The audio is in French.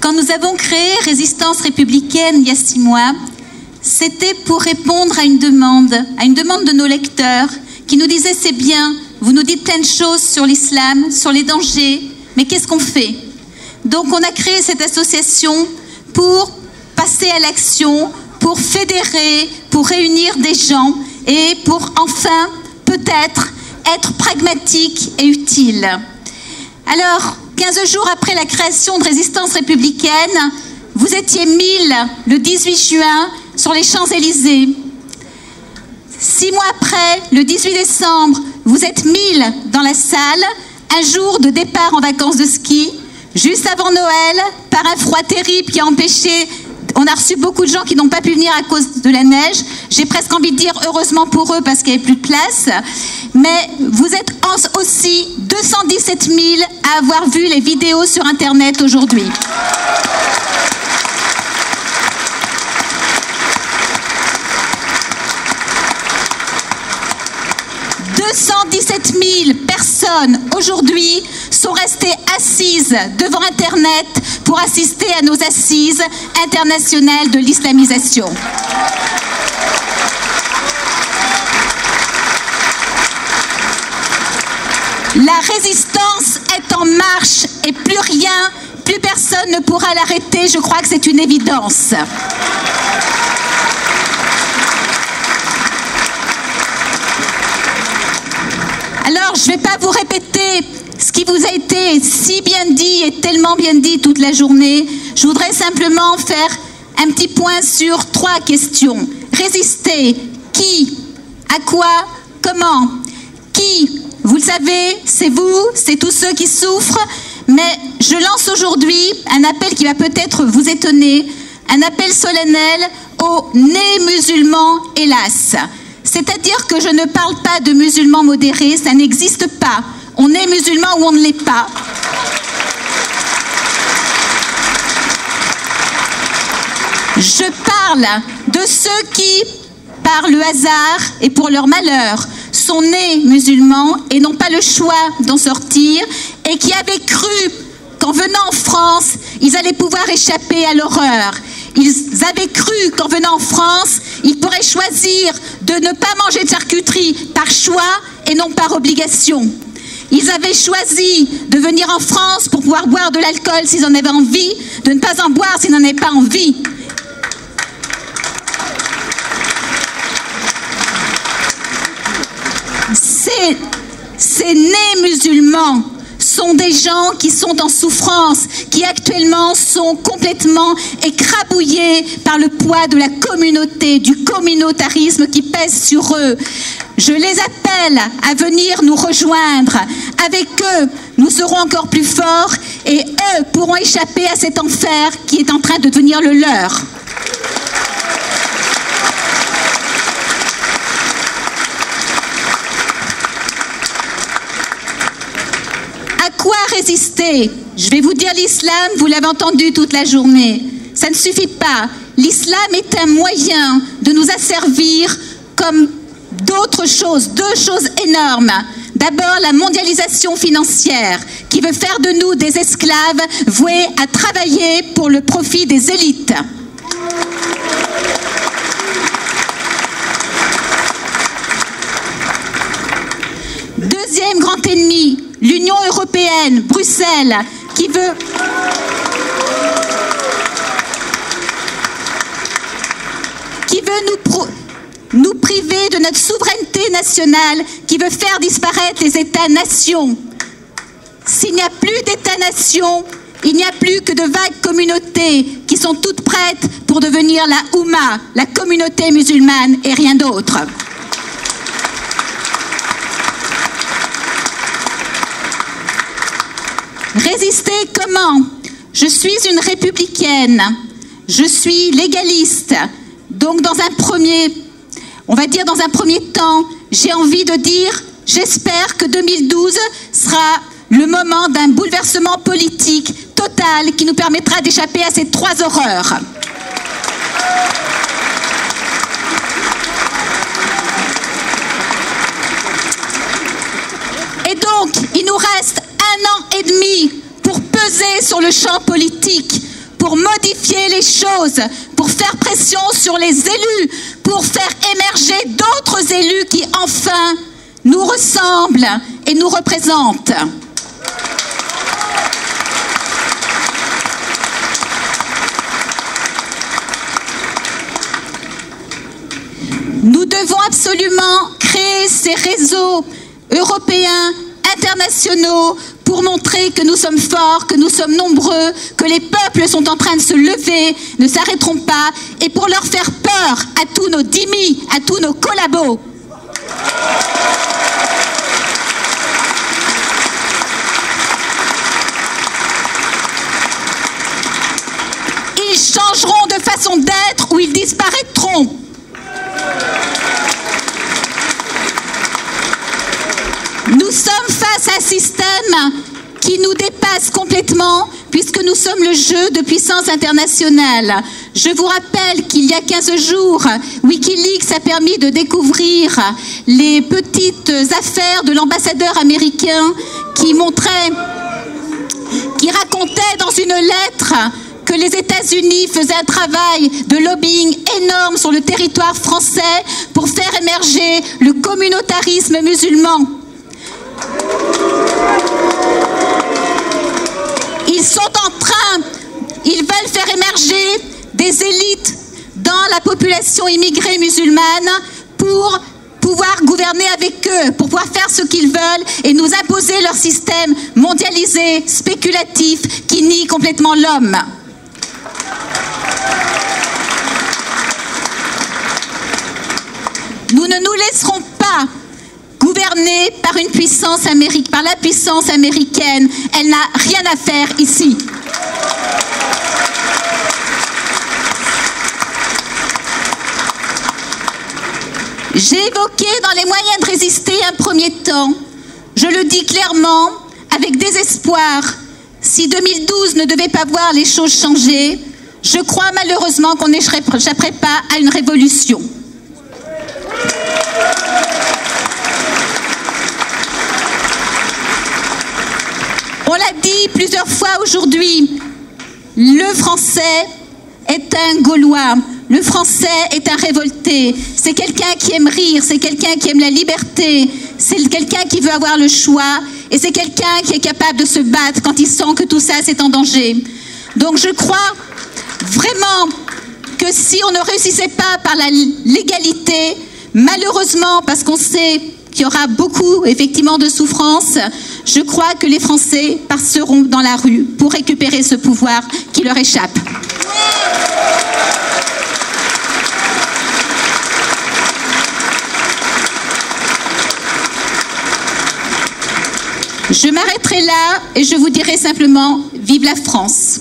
Quand nous avons créé Résistance républicaine il y a 6 mois, c'était pour répondre à une demande de nos lecteurs qui nous disaient « c'est bien, vous nous dites plein de choses sur l'islam, sur les dangers, mais qu'est-ce qu'on fait ?» Donc on a créé cette association pour passer à l'action, pour fédérer, pour réunir des gens et pour enfin, peut-être, être pragmatique et utile. Alors, 15 jours après la création de Résistance républicaine, vous étiez 1000 le 18 juin sur les Champs-Élysées. 6 mois après, le 18 décembre, vous êtes 1000 dans la salle, un jour de départ en vacances de ski, juste avant Noël, par un froid terrible qui a empêché... On a reçu beaucoup de gens qui n'ont pas pu venir à cause de la neige. J'ai presque envie de dire heureusement pour eux parce qu'il n'y avait plus de place. Mais vous êtes aussi 217 000 à avoir vu les vidéos sur Internet aujourd'hui. Personnes aujourd'hui sont restées assises devant Internet pour assister à nos assises internationales de l'islamisation. La résistance est en marche et plus personne ne pourra l'arrêter. Je crois que c'est une évidence. Alors, je ne vais pas vous répéter ce qui vous a été si bien dit et tellement bien dit toute la journée. Je voudrais simplement faire un petit point sur 3 questions. Résister, qui? À quoi? Comment? Qui? Vous le savez, c'est vous, c'est tous ceux qui souffrent. Mais je lance aujourd'hui un appel qui va peut-être vous étonner, un appel solennel aux nés musulmans, hélas. C'est-à-dire que je ne parle pas de musulmans modérés, ça n'existe pas. On est musulman ou on ne l'est pas. Je parle de ceux qui, par le hasard et pour leur malheur, sont nés musulmans et n'ont pas le choix d'en sortir et qui avaient cru qu'en venant en France, ils allaient pouvoir échapper à l'horreur. Ils avaient cru qu'en venant en France, ils pourraient choisir de ne pas manger de charcuterie par choix et non par obligation. Ils avaient choisi de venir en France pour pouvoir boire de l'alcool s'ils en avaient envie, de ne pas en boire s'ils n'en avaient pas envie. Ces nés musulmans sont des gens qui sont en souffrance, qui actuellement sont complètement écrabouillés par le poids de la communauté, du communautarisme qui pèse sur eux. Je les appelle à venir nous rejoindre. Avec eux, nous serons encore plus forts et eux pourront échapper à cet enfer qui est en train de devenir le leur. À quoi résister? Je vais vous dire l'islam, vous l'avez entendu toute la journée. Ça ne suffit pas. L'islam est un moyen de nous asservir comme d'autres choses, 2 choses énormes. D'abord, la mondialisation financière qui veut faire de nous des esclaves voués à travailler pour le profit des élites. Deuxième grand ennemi, l'Union européenne, Bruxelles, qui veut nous priver de notre souveraineté nationale, qui veut faire disparaître les États-nations. S'il n'y a plus d'États-nations, il n'y a plus que de vagues communautés qui sont toutes prêtes pour devenir la Oumma, la communauté musulmane et rien d'autre. Résister comment? Je suis une républicaine, je suis légaliste, donc dans un premier temps, j'ai envie de dire, j'espère que 2012 sera le moment d'un bouleversement politique total qui nous permettra d'échapper à ces 3 horreurs. Et donc, il nous reste 1 an et demi pour peser sur le champ politique, pour pour modifier les choses, pour faire pression sur les élus, pour faire émerger d'autres élus qui enfin nous ressemblent et nous représentent. Nous devons absolument créer ces réseaux européens, internationaux, pour montrer que nous sommes forts, que nous sommes nombreux, que les peuples sont en train de se lever, ne s'arrêteront pas, et pour leur faire peur à tous nos dhimmis, à tous nos collabos. Ils changeront de façon d'être ou ils disparaîtront. Nous sommes face à un système qui nous dépasse complètement puisque nous sommes le jeu de puissance internationale. Je vous rappelle qu'il y a 15 jours, Wikileaks a permis de découvrir les petites affaires de l'ambassadeur américain qui racontait dans une lettre que les États-Unis faisaient un travail de lobbying énorme sur le territoire français pour faire émerger le communautarisme musulman. Ils veulent faire émerger des élites dans la population immigrée musulmane pour pouvoir gouverner avec eux, pour pouvoir faire ce qu'ils veulent et nous imposer leur système mondialisé, spéculatif, qui nie complètement l'homme. Nous ne nous laisserons pas gouverner par la puissance américaine. Elle n'a rien à faire ici. J'ai évoqué dans les moyens de résister un premier temps, je le dis clairement, avec désespoir, si 2012 ne devait pas voir les choses changer, je crois malheureusement qu'on n'échapperait pas à une révolution. On l'a dit plusieurs fois aujourd'hui, le français est un Gaulois, le français est un révolté, c'est quelqu'un qui aime rire, c'est quelqu'un qui aime la liberté, c'est quelqu'un qui veut avoir le choix et c'est quelqu'un qui est capable de se battre quand il sent que tout ça c'est en danger. Donc je crois vraiment que si on ne réussissait pas par la légalité, malheureusement parce qu'on sait qu'il y aura beaucoup effectivement de souffrance, je crois que les Français passeront dans la rue pour récupérer ce pouvoir qui leur échappe. Je m'arrêterai là et je vous dirai simplement vive la France.